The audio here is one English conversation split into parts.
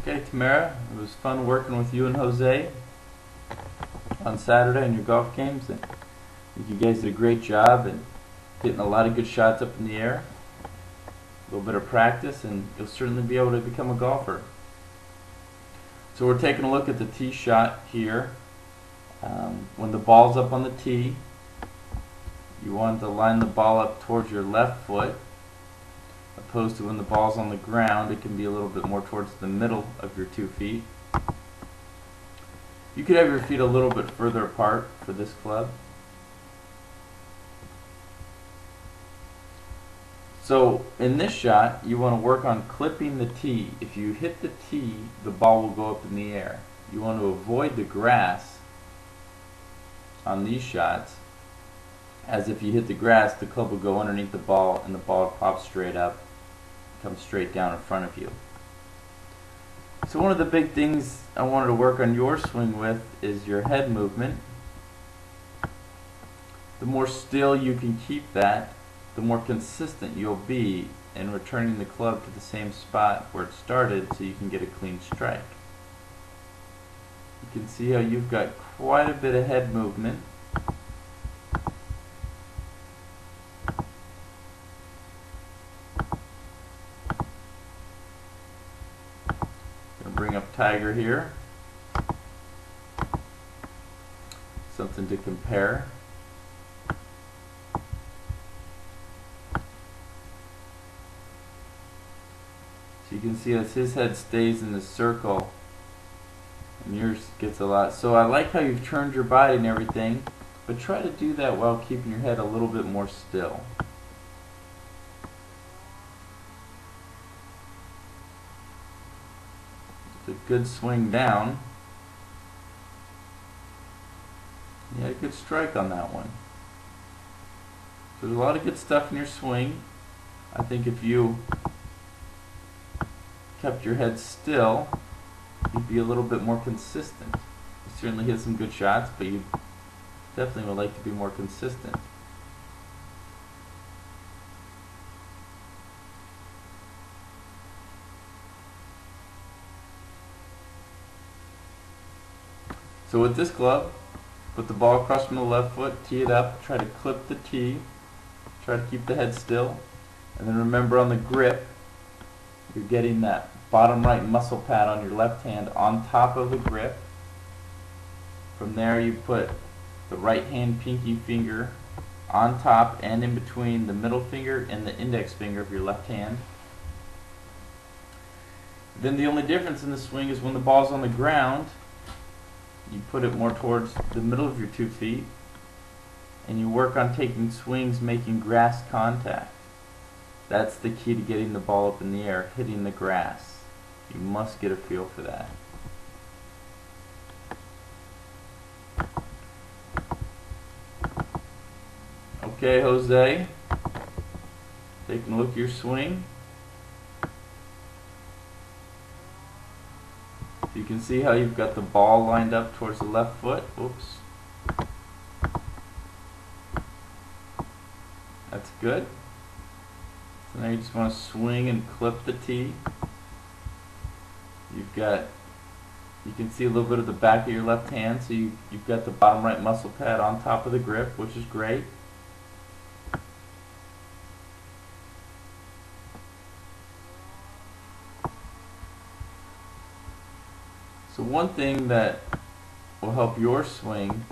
Okay, Tamara, it was fun working with you and Jose on Saturday in your golf games. And I think you guys did a great job and hitting a lot of good shots up in the air. A little bit of practice, and you'll certainly be able to become a golfer. So we're taking a look at the tee shot here. When the ball's up on the tee, you want to line the ball up towards your left foot, opposed to when the ball's on the ground, it can be a little bit more towards the middle of your 2 feet. You could have your feet a little bit further apart for this club. So in this shot, you want to work on clipping the tee. If you hit the tee, the ball will go up in the air. You want to avoid the grass on these shots, as if you hit the grass, the club will go underneath the ball and the ball will pop straight up, come straight down in front of you. So one of the big things I wanted to work on your swing with is your head movement. The more still you can keep that, the more consistent you'll be in returning the club to the same spot where it started, so you can get a clean strike. You can see how you've got quite a bit of head movement. Gonna bring up Tiger here. Something to compare. So you can see as his head stays in the circle and yours gets a lot. So I like how you've turned your body and everything, but try to do that while keeping your head a little bit more still. It's a good swing down. You had a good strike on that one. So there's a lot of good stuff in your swing. I think if you kept your head still, you'd be a little bit more consistent. You certainly hit some good shots, but you definitely would like to be more consistent. So with this club, put the ball across from the left foot, tee it up, try to clip the tee, try to keep the head still, and then remember on the grip, you're getting that bottom right muscle pad on your left hand on top of the grip. From there you put the right hand pinky finger on top and in between the middle finger and the index finger of your left hand. Then the only difference in the swing is when the ball's on the ground, you put it more towards the middle of your 2 feet, and you work on taking swings making grass contact. That's the key to getting the ball up in the air, hitting the grass. You must get a feel for that. Okay, Jose, taking a look at your swing. You can see how you've got the ball lined up towards the left foot. Oops. That's good. So now you just want to swing and clip the tee. You can see a little bit of the back of your left hand, so you've got the bottom right muscle pad on top of the grip, which is great. So one thing that will help your swing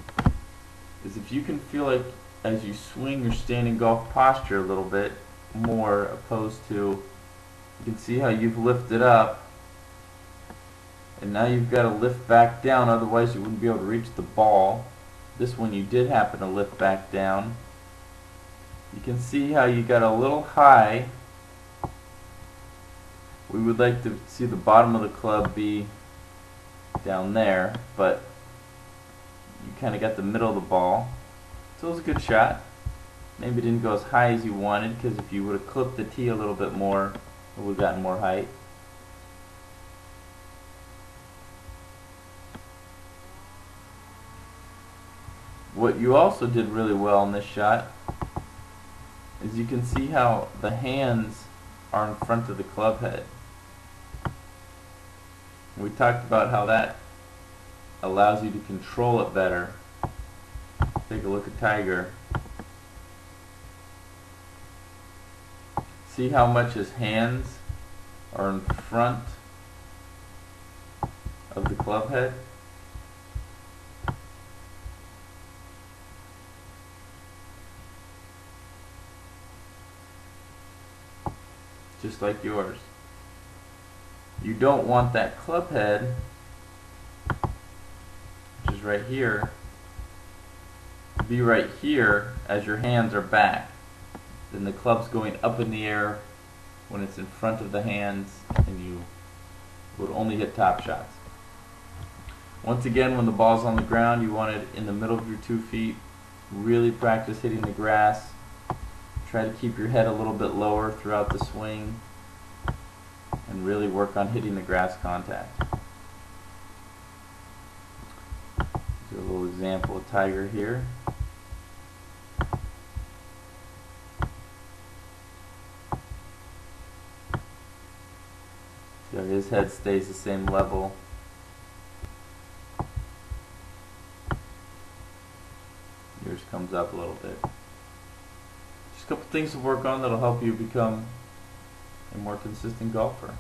is if you can feel like as you swing you're standing golf posture a little bit more, opposed to, you can see how you've lifted up and now you've got to lift back down, otherwise you wouldn't be able to reach the ball. This one you did happen to lift back down. You can see how you got a little high. We would like to see the bottom of the club be down there, but you kind of got the middle of the ball. So it was a good shot. Maybe it didn't go as high as you wanted, because if you would have clipped the tee a little bit more, it would have gotten more height. What you also did really well in this shot is you can see how the hands are in front of the club head. We talked about how that allows you to control it better. Take a look at Tiger. See how much his hands are in front of the club head? Just like yours. You don't want that club head, which is right here, to be right here as your hands are back. Then the club's going up in the air when it's in front of the hands, and you would only hit top shots. Once again, when the ball's on the ground, you want it in the middle of your 2 feet. Really practice hitting the grass. Try to keep your head a little bit lower throughout the swing, and really work on hitting the grass contact. Do a little example of Tiger here. See how his head stays the same level. Yours comes up a little bit. Just a couple things to work on that'll help you become a more consistent golfer.